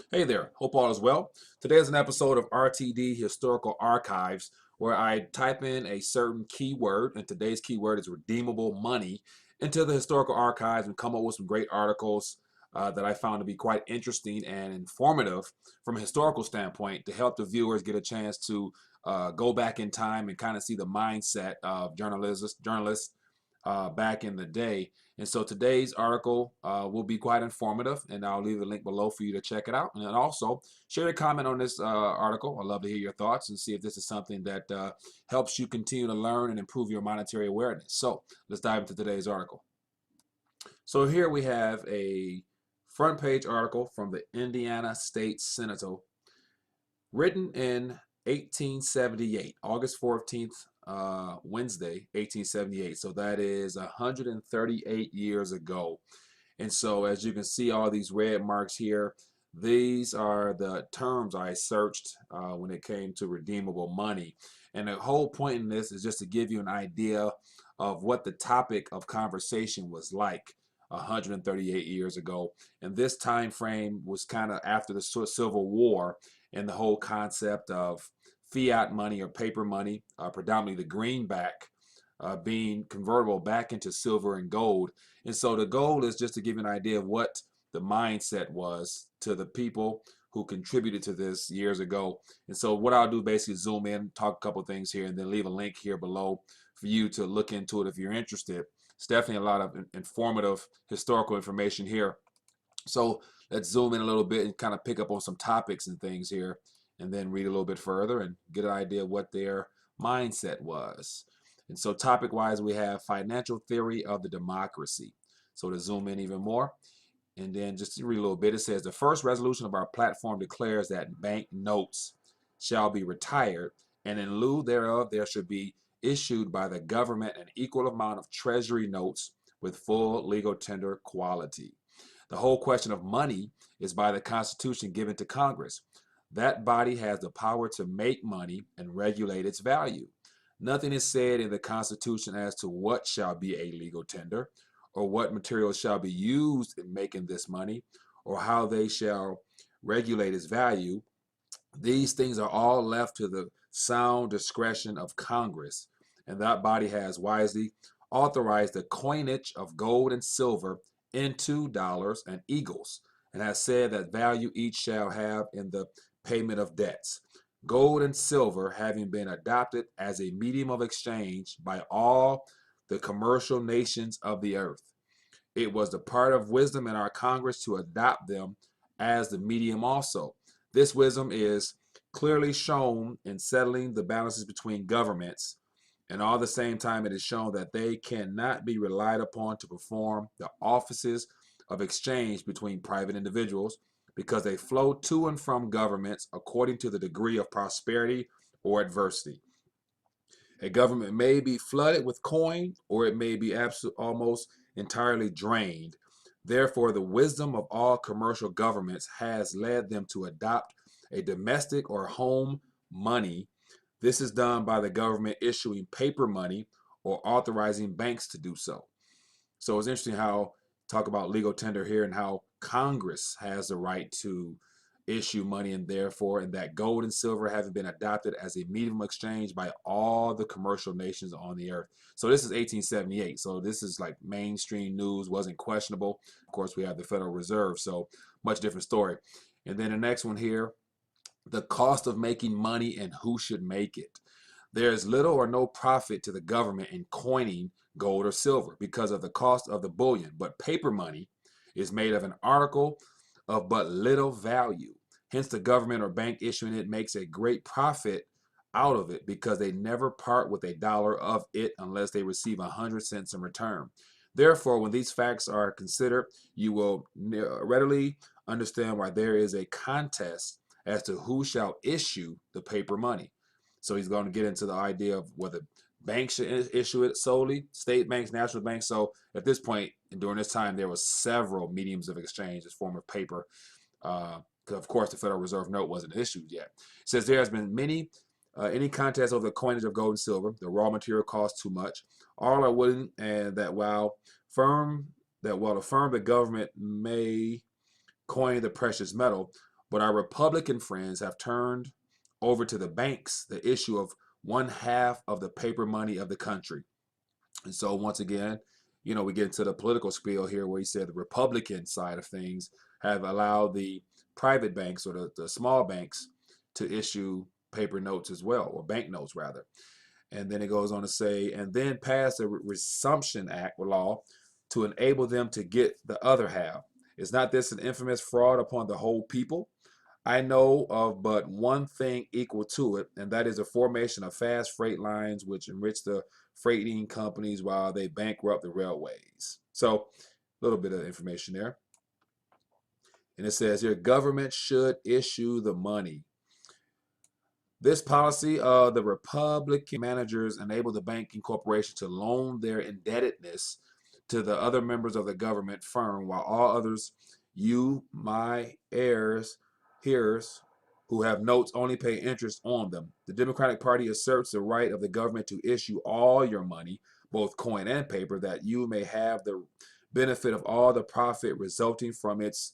Hey there, hope all is well. Today is an episode of RTD Historical Archives where I type in a certain keyword, and today's keyword is redeemable money, into the historical archives and come up with some great articles that I found to be quite interesting and informative from a historical standpoint to help the viewers get a chance to go back in time and kind of see the mindset of journalists back in the day. And so today's article will be quite informative, and I'll leave a link below for you to check it out. And then also share a comment on this article. I'd love to hear your thoughts and see if this is something that helps you continue to learn and improve your monetary awareness. So let's dive into today's article. So here we have a front page article from the Indiana State Sentinel, written in 1878, August 14th, Wednesday, 1878. So that is 138 years ago. And so as you can see, all these red marks here, these are the terms I searched when it came to redeemable money. And the whole point in this is just to give you an idea of what the topic of conversation was like 138 years ago. And this time frame was kind of after the Civil War, and the whole concept of fiat money or paper money, predominantly the greenback, being convertible back into silver and gold. And so the goal is just to give you an idea of what the mindset was to the people who contributed to this years ago. And so what I'll do basically zoom in, talk a couple things here, and then leave a link here below for you to look into it if you're interested. It's definitely a lot of informative historical information here. So let's zoom in a little bit and kind of pick up on some topics and things here, and then read a little bit further and get an idea of what their mindset was. And so topic wise, we have financial theory of the democracy. So to zoom in even more, and then just to read a little bit, it says the first resolution of our platform declares that bank notes shall be retired, and in lieu thereof there should be issued by the government an equal amount of treasury notes with full legal tender quality. The whole question of money is by the Constitution given to Congress. That body has the power to make money and regulate its value. Nothing is said in the Constitution as to what shall be a legal tender, or what materials shall be used in making this money, or how they shall regulate its value. These things are all left to the sound discretion of Congress, and that body has wisely authorized the coinage of gold and silver into dollars and eagles, and has said that value each shall have in the payment of debts. Gold and silver having been adopted as a medium of exchange by all the commercial nations of the earth, it was the part of wisdom in our Congress to adopt them as the medium also. This wisdom is clearly shown in settling the balances between governments, and all the same time it is shown that they cannot be relied upon to perform the offices of exchange between private individuals, because they flow to and from governments according to the degree of prosperity or adversity. A government may be flooded with coin, or it may be almost entirely drained. Therefore, the wisdom of all commercial governments has led them to adopt a domestic or home money. This is done by the government issuing paper money or authorizing banks to do so. So it's interesting how talk about legal tender here and how Congress has the right to issue money, and therefore, and that gold and silver having been adopted as a medium of exchange by all the commercial nations on the earth. So this is 1878. So this is like mainstream news, wasn't questionable. Of course, we have the Federal Reserve, so much different story. And then the next one here, the cost of making money and who should make it. There is little or no profit to the government in coining gold or silver because of the cost of the bullion, but paper money is made of an article of but little value. Hence, the government or bank issuing it makes a great profit out of it, because they never part with a dollar of it unless they receive 100 cents in return. Therefore, when these facts are considered, you will readily understand why there is a contest as to who shall issue the paper money. So he's going to get into the idea of whether banks should issue it solely, state banks, national banks. So at this point, during this time, there was several mediums of exchange as form of paper. Of course, the Federal Reserve note wasn't issued yet. It says there has been any contest over the coinage of gold and silver. The raw material costs too much. All are willing, and that while the firm, the government may coin the precious metal, But our Republican friends have turned over to the banks the issue of 1/2 of the paper money of the country. And so once again, we get into the political spiel here where he said the Republican side of things have allowed the private banks or the small banks to issue paper notes as well, or bank notes rather. And then it goes on to say, and then pass a Resumption Act law to enable them to get the other half. Is not this an infamous fraud upon the whole people? I know of but one thing equal to it, and that is the formation of fast freight lines which enrich the freighting companies while they bankrupt the railways. So, a little bit of information there. And it says here, government should issue the money. This policy of the Republican managers enabled the banking corporation to loan their indebtedness to the other members of the government firm, while all others, you, my heirs, hearers, who have notes only pay interest on them. The Democratic Party asserts the right of the government to issue all your money, both coin and paper, that you may have the benefit of all the profit resulting from its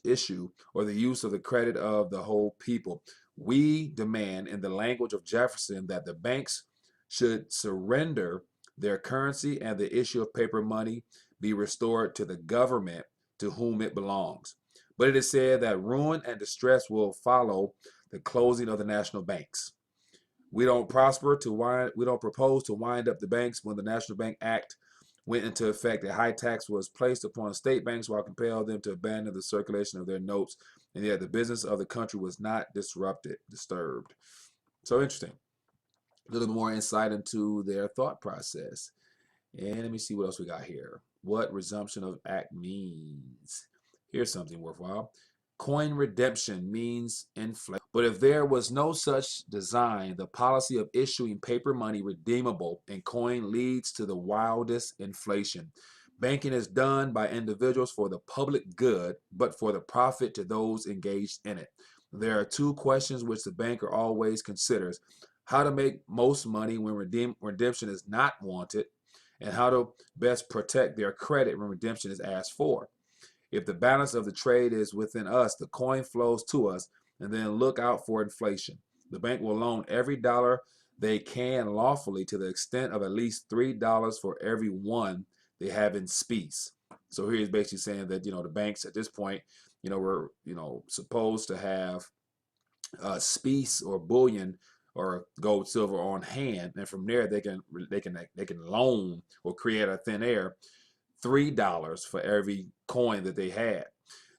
issue, or the use of the credit of the whole people. We demand, in the language of Jefferson, that the banks should surrender their currency and the issue of paper money be restored to the government to whom it belongs. But it is said that ruin and distress will follow the closing of the national banks. We don't propose to wind up the banks. When the National Bank Act went into effect, a high tax was placed upon state banks while compelled them to abandon the circulation of their notes, and yet the business of the country was not disturbed. So interesting. A little more insight into their thought process. And let me see what else we got here. What resumption of act means. Here's something worthwhile. Coin redemption means inflation. But if there was no such design, the policy of issuing paper money redeemable in coin leads to the wildest inflation. Banking is done by individuals for the public good, but for the profit to those engaged in it. There are two questions which the banker always considers: how to make most money when redemption is not wanted, and how to best protect their credit when redemption is asked for. If the balance of the trade is within us, the coin flows to us, and then look out for inflation. The bank will loan every dollar they can lawfully to the extent of at least $3 for every one they have in specie. So here he's basically saying that, the banks at this point, were, supposed to have specie or bullion or gold, silver on hand, and from there they can loan or create a thin air $3 for every coin that they had.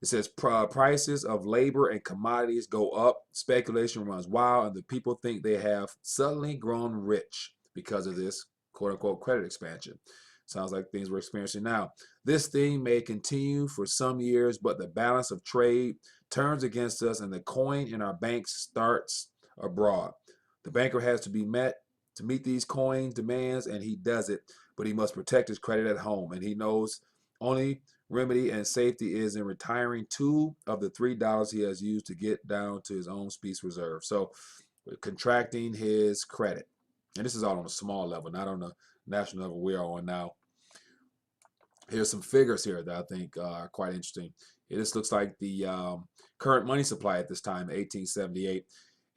It says prices of labor and commodities go up, speculation runs wild, and the people think they have suddenly grown rich because of this quote unquote credit expansion. Sounds like things we're experiencing now. This thing may continue for some years, but the balance of trade turns against us and the coin in our banks starts abroad. The banker has to meet these coin demands, and he does it, but he must protect his credit at home, and he knows only remedy and safety is in retiring $2 of the $3 he has used to get down to his own specie reserve. So contracting his credit. And this is all on a small level, not on the national level we are on now. Here's some figures here that I think are quite interesting. This looks like the current money supply at this time, 1878.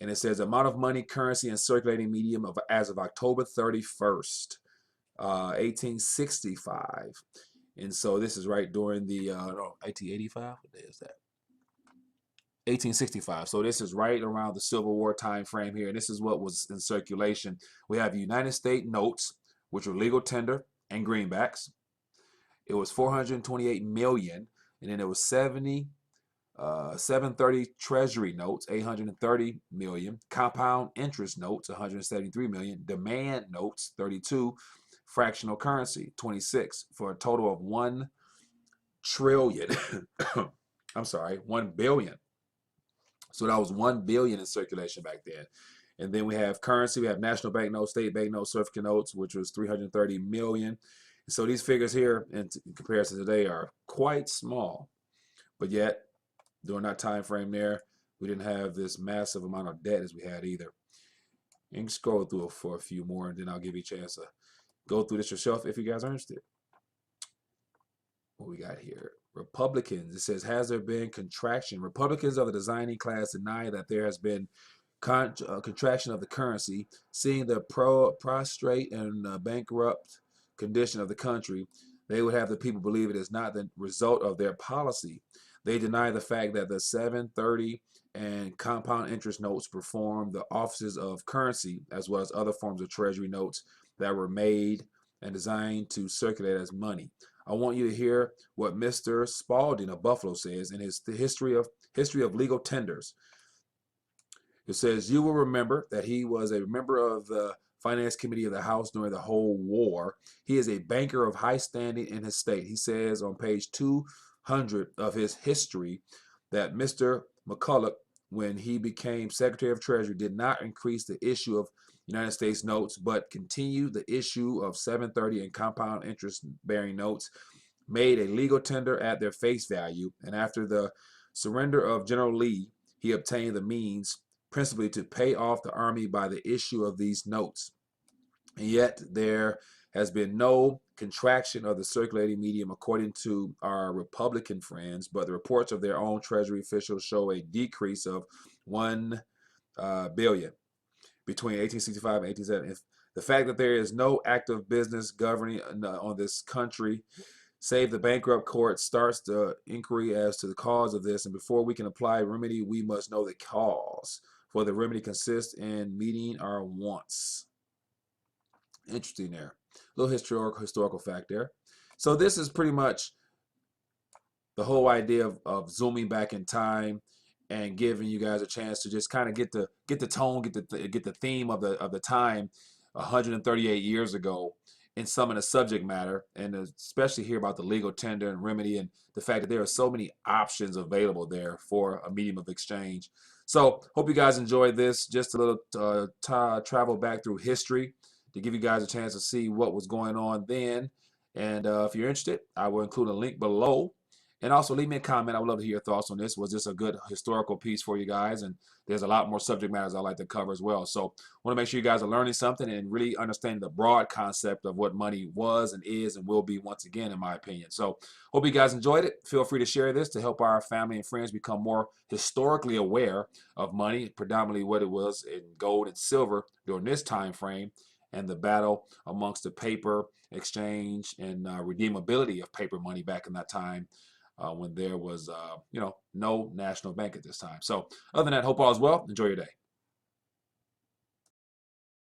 And it says amount of money, currency, and circulating medium as of October 31st, 1865. And so this is right during the 1885. What day is that? 1865. So this is right around the Civil War time frame here. And this is what was in circulation. We have United States notes, which were legal tender and greenbacks. It was 428 million, and then it was 730 treasury notes, 830 million, compound interest notes, 173 million, demand notes, 32, fractional currency, 26, for a total of 1 trillion. I'm sorry, 1 billion. So that was 1 billion in circulation back then. And then we have currency. We have national bank notes, state bank notes, certificate notes, which was 330 million. So these figures here in comparison to today are quite small, but yet during that time frame there, we didn't have this massive amount of debt as we had either. And scroll through it for a few more, and then I'll give you a chance to go through this yourself if you guys are interested. What we got here? Republicans, it says, has there been contraction? Republicans of the designing class deny that there has been contraction of the currency, seeing the prostrate and bankrupt condition of the country. They would have the people believe it is not the result of their policy. They deny the fact that the 730 and compound interest notes perform the offices of currency as well as other forms of treasury notes that were made and designed to circulate as money. I want you to hear what Mr. Spalding of Buffalo says in his history of legal tenders. It says, you will remember that he was a member of the Finance Committee of the House during the whole war. He is a banker of high standing in his state. He says on page 200 of his history that Mr. McCulloch, when he became Secretary of Treasury, did not increase the issue of United States notes, but continued the issue of 730 and compound interest bearing notes, made a legal tender at their face value, and after the surrender of General Lee, he obtained the means principally to pay off the army by the issue of these notes. And yet there has been no contraction of the circulating medium according to our Republican friends, but the reports of their own Treasury officials show a decrease of $1 billion between 1865 and 1870. The fact that there is no active business governing on this country, save the bankrupt court, starts the inquiry as to the cause of this, and before we can apply remedy, we must know the cause, for the remedy consists in meeting our wants. Interesting there. A little historical fact there. So this is pretty much the whole idea of zooming back in time and giving you guys a chance to just kind of get the tone, get the theme of the time 138 years ago in some of the subject matter, and especially hear about the legal tender and remedy and the fact that there are so many options available there for a medium of exchange. So hope you guys enjoyed this. Just a little travel back through history to give you guys a chance to see what was going on then. And if you're interested, I will include a link below. And also leave me a comment. I would love to hear your thoughts on this. Was this a good historical piece for you guys? And there's a lot more subject matters I like to cover as well. So I want to make sure you guys are learning something and really understanding the broad concept of what money was and is and will be once again, in my opinion. So hope you guys enjoyed it. Feel free to share this to help our family and friends become more historically aware of money, predominantly what it was in gold and silver during this time frame, and the battle amongst the paper exchange and redeemability of paper money back in that time. When there was, no national bank at this time. So other than that, hope all is well. Enjoy your day.